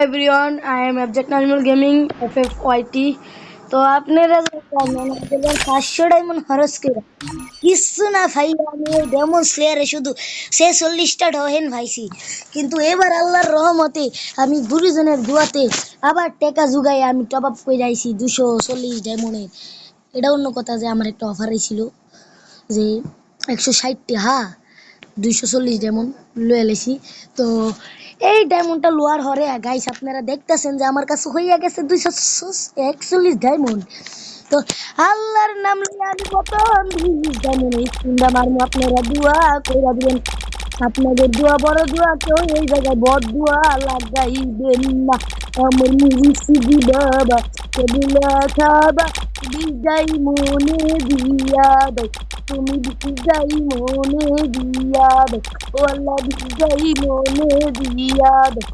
Everyone, I am Abject Animal Gaming FFYT. তো আপনারা জানেন আমাদের 500 ডায়মন্ড খরচ করে কিছু না ভাই আমি ওই ডেমন স্লেয়ারে শুধু 46টা ঢহেন ভাইছি। কিন্তু এবার আল্লাহর রহমতে আমি গুরুজনের দোয়াতে আবার টাকা জুগাই আমি টপ আপ করে যাইছি 240 ডায়মন্ডের। এটা অন্য কথা যে আমার একটা অফার ছিল যে 160টি 240 ডায়মন্ড লয়ে এলেছি। তো এই ডায়মন্ডটা লোয়ার হরে গাইস আপনারা দেখতেছেন যে আমার কাছে হইয়া গেছে 241 ডায়মন্ড। তো আল্লাহর নাম লইয়া আমি কত ডায়মন্ড স্পিনটা মারবো, আপনারা দোয়া কইরা দিবেন। আপনাদের দোয়া বড় দোয়া, কেউ এই জায়গায় বড় দোয়া লাগাইবেন না। আমার মুর্শিদি বাবা কেবলা খাবা বিদায় মনে দিয়া দাও, তুমি বিদায় মনে দিয়া দাও, ও আল্লাহ বিদায় মনে দিয়া দাও,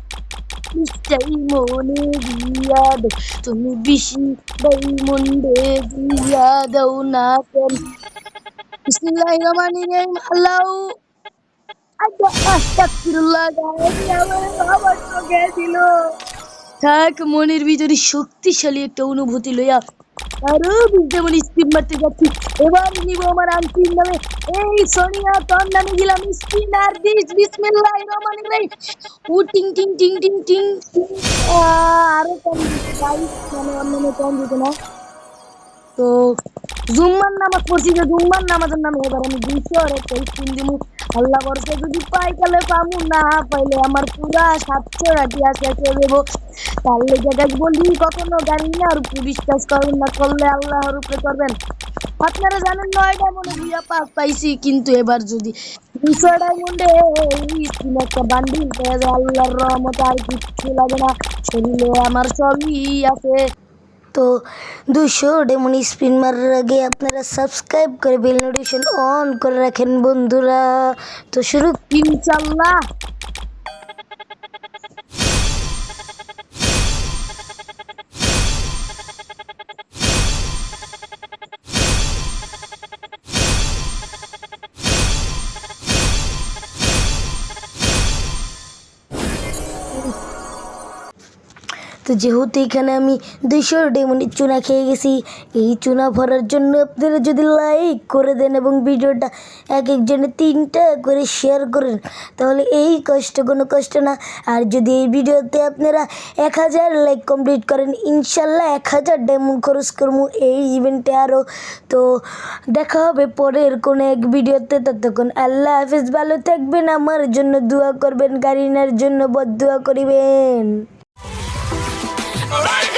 নিশ্চয়ই মনে দিয়া দাও, তুমি বিদায় মনে দিয়া দাও না কেন। বিসমিল্লাহির রহমানির রহিম। আল্লাহ আস্তাগফিরুল্লাহ গাইস, আমার বাবা ঠকে দিল। থাক, মনের ভিতরে শক্তিশালী একটা অনুভূতি লইয়া আরো যেমন স্পিন মারতে যাচ্ছি। এবার নিব আমার আন্টির নামে এই সোনিয়া তোর নামে দিলাম স্পিন আর দিস বিসমিল্লাহির রহমানির রহিম। ও টিং টিং টিং টিং টিং টিং। আরো কম দিতে গাইস, মানে অন্য কম দিতে না। তো জুম্মার নামাজ পড়ছি যে জুম্মার নামাজের নামে এবার আমি 200 আর একটা স্পিন দিব। আল্লাহ বরকে যদি পাই তাহলে পামু, না পাইলে আমার পুরা 700 রাটি আছে দেবো। তাহলে জায়গায় বলি কখনো গাড়ি না আর উপরে বিশ্বাস করবেন না, করলে আল্লাহর উপরে করবেন। আপনারা জানেন 9 ডায়মন্ডে 2 পাইছি, কিন্তু এবার যদি 200 ডায়মন্ডে স্পিন একটা বান্ডিল পেয়ে যায় আল্লাহর রহমতে আর কিচ্ছু লাগে না, শরীরে আমার সবই আছে। তো 200 ডেমন স্পিন মারার আগে আপনারা সাবস্ক্রাইব করে বেল নোটিফিকেশন অন করে রাখেন বন্ধুরা। তো শুরু ইনশাআল্লাহ। তো যেহেতু এখানে আমি 200 ডেমনের চুনা খেয়ে গেছি, এই চুনা ভরার জন্য আপনারা যদি লাইক করে দেন এবং ভিডিওটা এক একজনে 3টা করে শেয়ার করেন, তাহলে এই কষ্ট কোনো কষ্ট না। আর যদি এই ভিডিওতে আপনারা 1000 লাইক কমপ্লিট করেন, ইনশাল্লাহ 1000 ডায়মন্ড খরচ করবো এই ইভেন্টে আরও। তো দেখা হবে পরের কোনো এক ভিডিওতে, ততক্ষণ আল্লাহ হাফেজ, ভালো থাকবেন, আমার জন্য দোয়া করবেন, গারিনার জন্য বদদোয়া করিবেন। All right.